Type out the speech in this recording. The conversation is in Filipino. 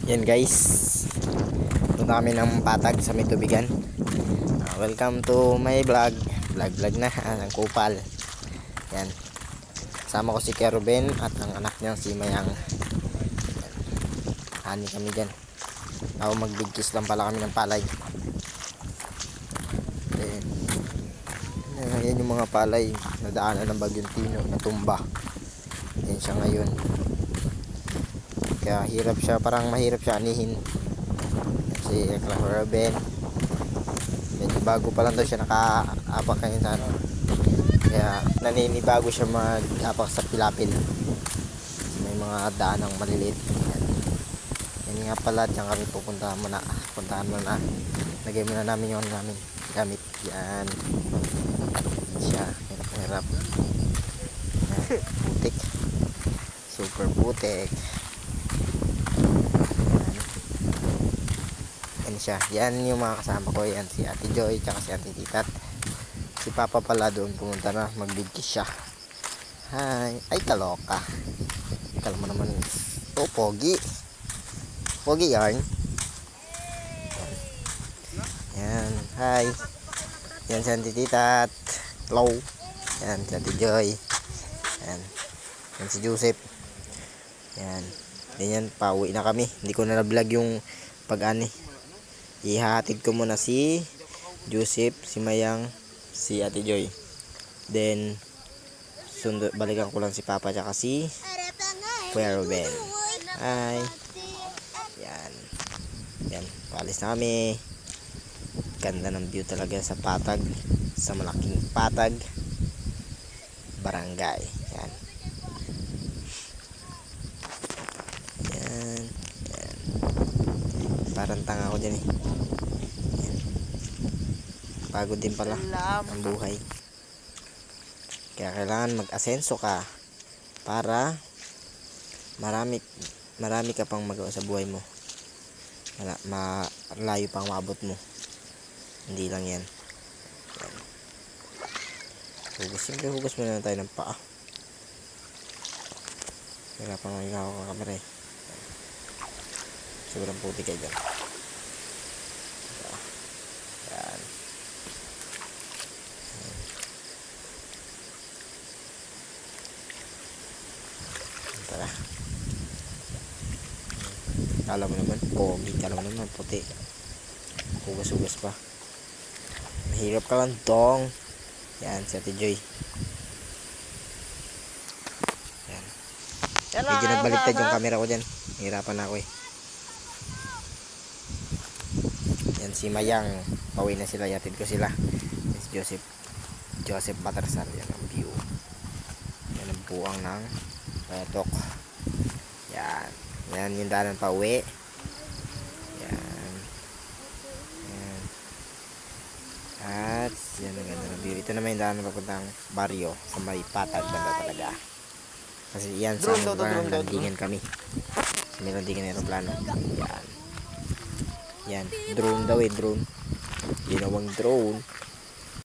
Yan guys, punta kami ng Patag sa may tubigan. Welcome to my vlog. Vlog na, ang kupal. Yan, kasama ko si Keruben at ang anak niya si Mayang. Hani kami dyan. Magbigkis lang pala kami ng palay. Yan yung mga palay nadaanan ng Bagyong Tino, natumba. Yan siya ngayon. Kaya hirap siya, parang mahirap siya anihin. Si Keruben, medyo bago pa lang daw siya nakaapak ngayon sa ano. Kaya naninibago siya mag-apak sa pilapil. May mga daanang maliliit. Yan nga pala, dyan kami puntahan muna. Lagay muna namin yung namin gamit. Yan siya, hirap. Putik, super putik. Yan siya, yan yung mga kasama ko. Yan si Ate Joy tsaka si Ate Titat. Si Papa pala doon pumunta na, magbigkis siya. Hi, ay kaloka. Kalma naman. Oh, pogi yarn. Yan, hi. Yan si Ate Titat. Hello. Yan si Ate Joy. Yan si Joseph. Yan. Yan, pauwi na kami. Hindi ko na na-vlog yung pag-ani. Ihahatid ko muna si Joseph, si Mayang, si Ate Joy. Then balikan ko lang si Papa tsaka si Keruben. Hi. Yan, paalis na kami. Ganda ng view talaga sa Patag, sa malaking Patag Barangay. Yan. Parang tanga ako dyan eh. Yan. Pagod din pala ang buhay. Kaya kailangan mag-asenso ka para marami ka pang magawa sa buhay mo. Malayo pang maabot mo. Hindi lang yan. Hugas muna tayo ng paa. Hirapan nga yung ako kamera eh. Sobrang puti kayo dyan. Yan. Tara. Kala mo naman, pogi. Kala mo naman, puti. Hugas-hugas pa. Mahirap ka lang dong. Yan, si Ate Joy. Yan. Medyo nagbaliktad yung camera ko dyan. Hirapan ako eh. Yan si Mayang. Pauwi na sila. Yatid ko sila. Yan si Joseph Batarsar. Yan ang view. Yan ang buwang ng Patok. Yan. Yan yung daanan pa uwi. Yan. At yan ang ganda ng view. Ito naman yung daanan papuntang baryo sa may Patag banda talaga. Kasi yan sa landingan kami. May landingan aeroplano. Yan. Yan, drone daw eh, drone. Ginawang drone.